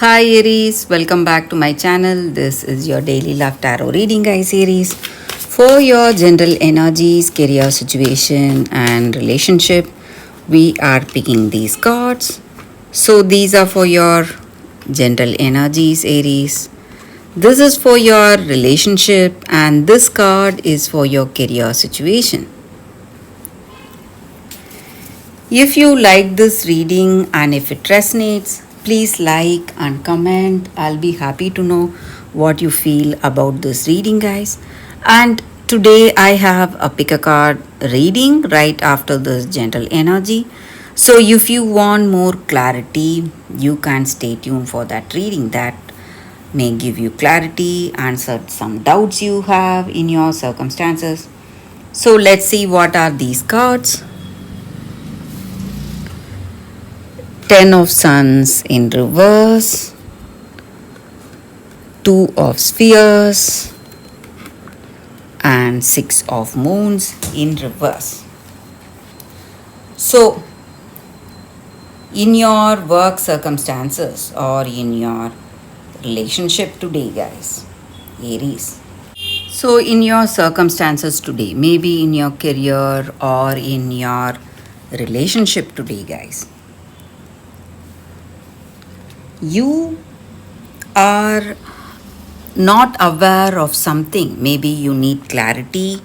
Hi Aries, welcome back to my channel. This is your daily love tarot reading, guys. Aries, for your general energies, career situation, and relationship, we are picking these cards. So these are for your general energies, Aries. This is for your relationship, and this card is for your career situation. If you like this reading and if it resonates, please like and comment. I'll be happy to know what you feel about this reading, guys. And today I have a pick a card reading right after this gentle energy. So if you want more clarity, you can stay tuned for that reading that may give you clarity, answer some doubts you have in your circumstances. So let's see what are these cards. Ten of Suns in reverse, Two of Spheres, and Six of Moons in reverse. So, in your work circumstances or in your relationship today, guys, Aries. So, in your circumstances today, maybe in your career or in your relationship today, guys, you are not aware of something. Maybe you need clarity.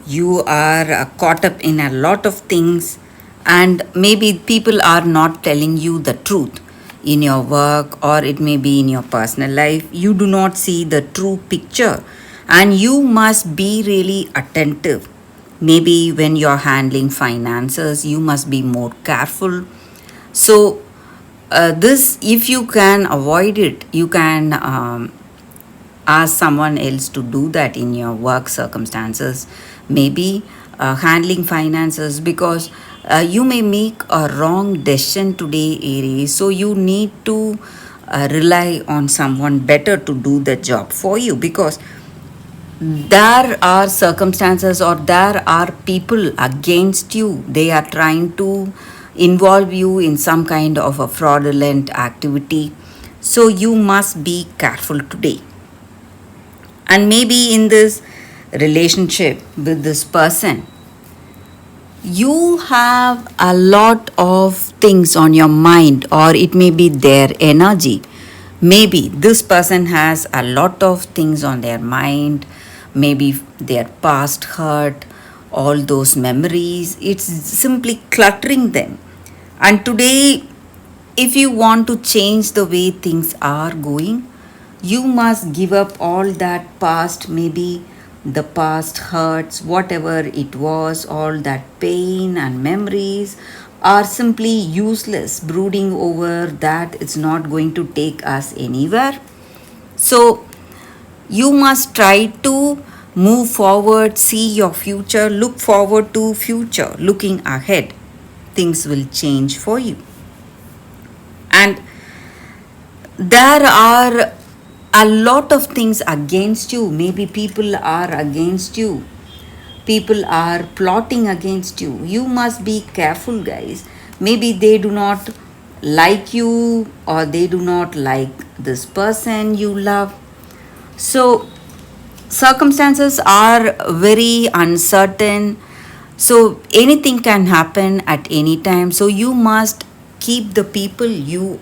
You are caught up in a lot of things, and maybe people are not telling you the truth in your work or it may be in your personal life. You do not see the true picture, and you must be really attentive. Maybe when you're handling finances, you must be more careful. So, this, if you can avoid it, you can ask someone else to do that in your work circumstances. Maybe handling finances, because you may make a wrong decision today, Aries. So you need to rely on someone better to do the job for you, because there are circumstances or there are people against you. They are trying to involve you in some kind of a fraudulent activity. So you must be careful today. And maybe in this relationship with this person, you have a lot of things on your mind, or it may be their energy. Maybe this person has a lot of things on their mind, maybe their past hurt, all those memories. It's simply cluttering them. And today, if you want to change the way things are going, you must give up all that past, maybe the past hurts, whatever it was, all that pain and memories are simply useless. Brooding over that, it's not going to take us anywhere. So, you must try to move forward, see your future, look forward to future, looking ahead. Things will change for you. And there are a lot of things against you. Maybe people are against you. People are plotting against you. You must be careful, guys. Maybe they do not like you, or they do not like this person you love. So, circumstances are very uncertain. So, anything can happen at any time. So, you must keep the people you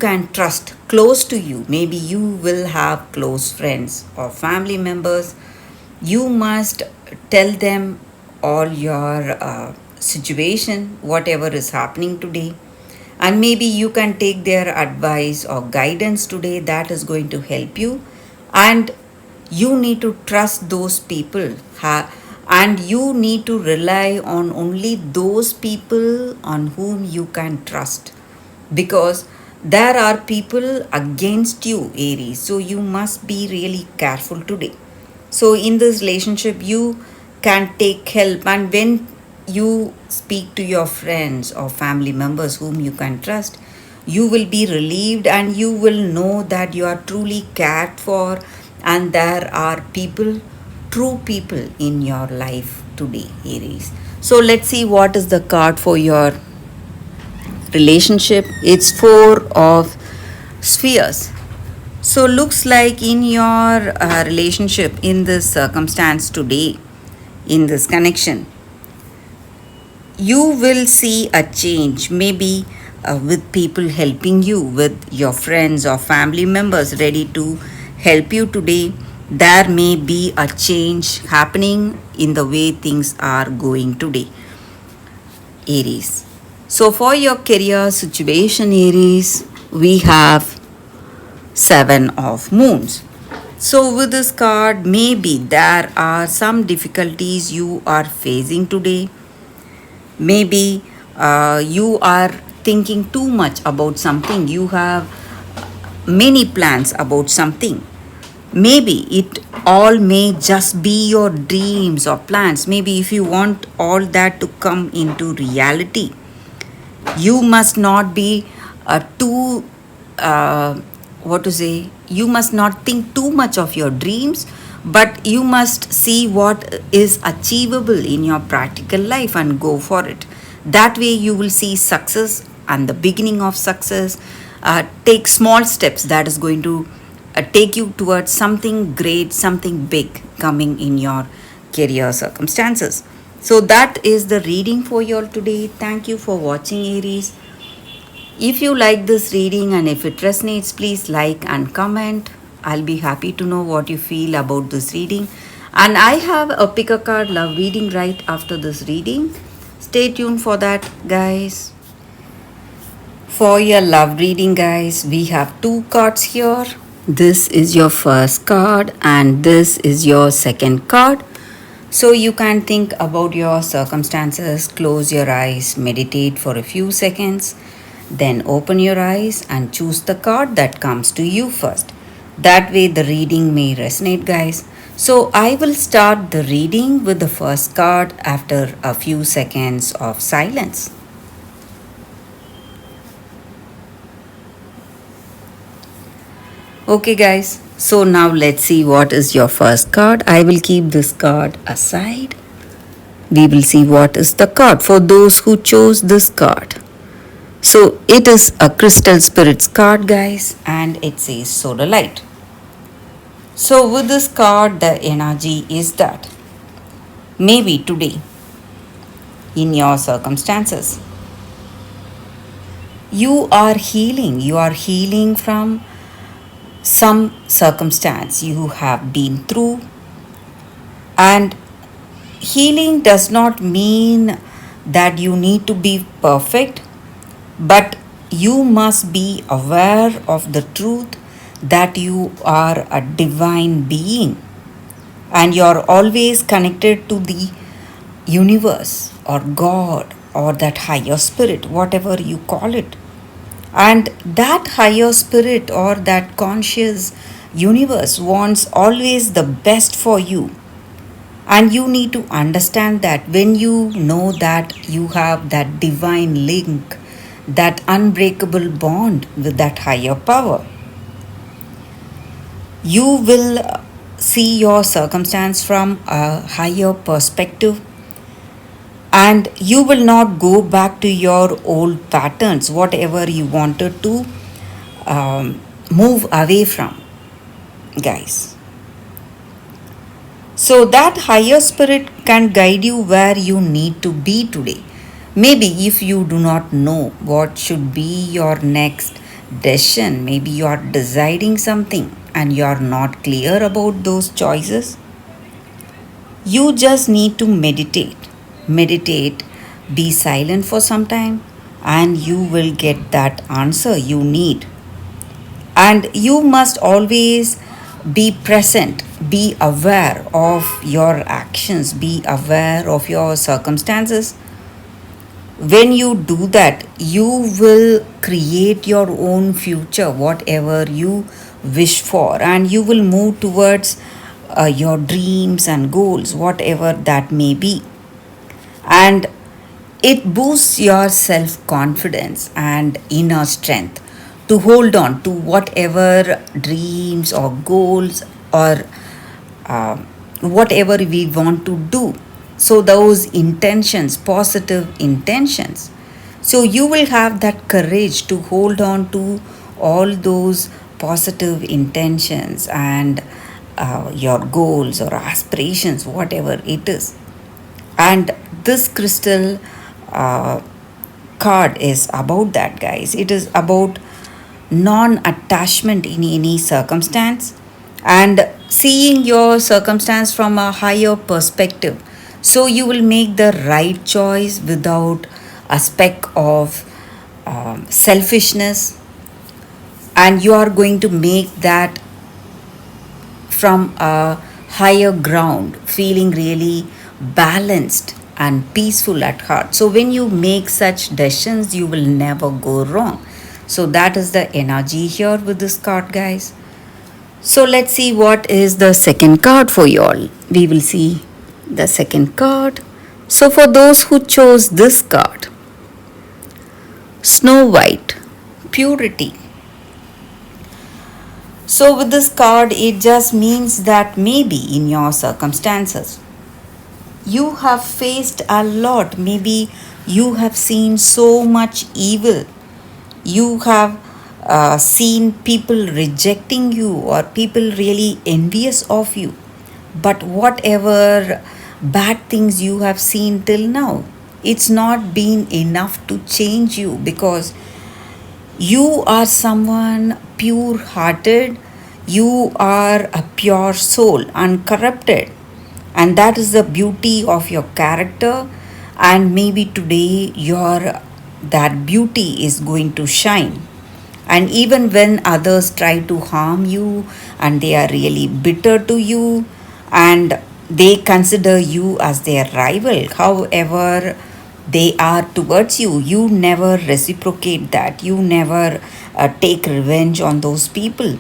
can trust close to you. Maybe you will have close friends or family members. You must tell them all your situation, whatever is happening today. And maybe you can take their advice or guidance today. That is going to help you. And you need to trust those people. And you need to rely on only those people on whom you can trust, because there are people against you, Aries. So you must be really careful today. So in this relationship, you can take help, and when you speak to your friends or family members whom you can trust, you will be relieved and you will know that you are truly cared for, and there are people, true people in your life today, Aries. So let's see what is the card for your relationship, it's four of spheres. So looks like in your relationship, in this circumstance today, in this connection, you will see a change, maybe with people helping you, with your friends or family members ready to help you today. There may be a change happening in the way things are going today, Aries. So for your career situation, Aries, we have seven of moons. So with this card, maybe there are some difficulties you are facing today. Maybe you are thinking too much about something. You have many plans about something. Maybe it all may just be your dreams or plans. Maybe if you want all that to come into reality, you must not be too what to say, you must not think too much of your dreams, but you must see what is achievable in your practical life and go for it. That way you will see success and the beginning of success. Take small steps that is going to take you towards something great, something big coming in your career circumstances. So that is the reading for you all today. Thank you for watching, Aries. If you like this reading and if it resonates, please like and comment. I'll be happy to know what you feel about this reading. And I have a pick a card love reading right after this reading. Stay tuned for that, guys. For your love reading, guys, we have two cards here. This is your first card and this is your second card. So you can think about your circumstances, close your eyes, meditate for a few seconds, then open your eyes and choose the card that comes to you first. That way the reading may resonate, guys. So I will start the reading with the first card after a few seconds of silence. Okay, guys, so now let's see what is your first card. I will keep this card aside. We will see what is the card for those who chose this card. So it is a Crystal Spirits card, guys, and it says Solar Light. So with this card, the energy is that maybe today, in your circumstances, you are healing from some circumstance you have been through. And healing does not mean that you need to be perfect, but you must be aware of the truth that you are a divine being and you're always connected to the universe or God or that higher spirit, whatever you call it. And that higher spirit or that conscious universe wants always the best for you. And you need to understand that when you know that you have that divine link, that unbreakable bond with that higher power, you will see your circumstance from a higher perspective and you will not go back to your old patterns, whatever you wanted to move away from, guys. So that higher spirit can guide you where you need to be today. Maybe if you do not know what should be your next decision, maybe you are deciding something and you are not clear about those choices, you just need to meditate, be silent for some time, and you will get that answer you need. And you must always be present, be aware of your actions, be aware of your circumstances. When you do that, you will create your own future, whatever you wish for, and you will move towards your dreams and goals, whatever that may be. And it boosts your self confidence and inner strength to hold on to whatever dreams or goals or whatever we want to do. So, those intentions, positive intentions. So you will have that courage to hold on to all those positive intentions and your goals or aspirations, whatever it is. And this crystal uh, card is about that, guys. It is about non attachment in any circumstance and seeing your circumstance from a higher perspective. So you will make the right choice without a speck of selfishness, and you are going to make that from a higher ground, feeling really balanced and peaceful at heart. So, when you make such decisions, you will never go wrong. So, that is the energy here with this card, guys. So, let's see what is the second card for you all. We will see the second card. So, for those who chose this card, Snow White, Purity. So, with this card, it just means that maybe in your circumstances, you have faced a lot. Maybe you have seen so much evil. You have seen people rejecting you or people really envious of you. But whatever bad things you have seen till now, it's not been enough to change you, because you are someone pure hearted, you are a pure soul, uncorrupted. And that is the beauty of your character. And maybe today your that beauty is going to shine. And even when others try to harm you and they are really bitter to you and they consider you as their rival, however they are towards you, you never reciprocate that. You never take revenge on those people.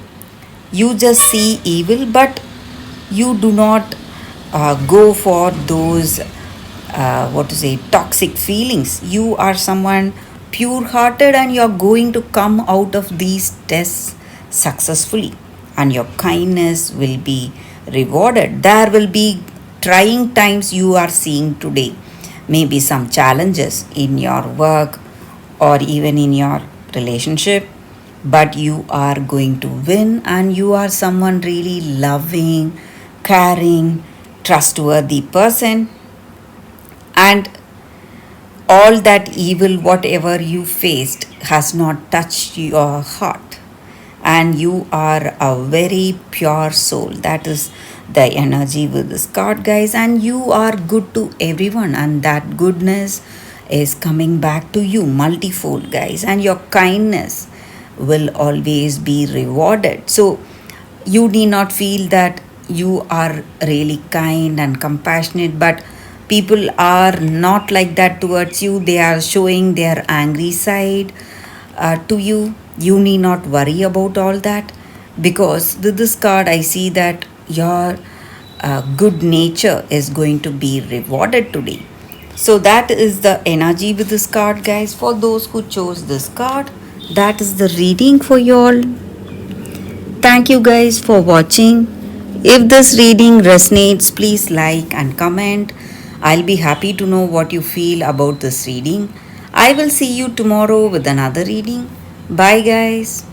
You just see evil, but you do not go for those what to say toxic feelings. You are someone pure hearted and you're going to come out of these tests successfully, and your kindness will be rewarded. There will be trying times you are seeing today, maybe some challenges in your work or even in your relationship, but you are going to win, and you are someone really loving, caring, trustworthy person. And all that evil, whatever you faced, has not touched your heart. And you are a very pure soul. That is the energy with this card, guys. And you are good to everyone, and that goodness is coming back to you multifold, guys. And your kindness will always be rewarded. So you need not feel that you are really kind and compassionate, but people are not like that towards you. They are showing their angry side to you. You need not worry about all that, because with this card I see that your good nature is going to be rewarded today. So that is the energy with this card, guys. For those who chose this card, that is the reading for you all. Thank you guys for watching. If this reading resonates, please like and comment. I'll be happy to know what you feel about this reading. I will see you tomorrow with another reading. Bye, guys.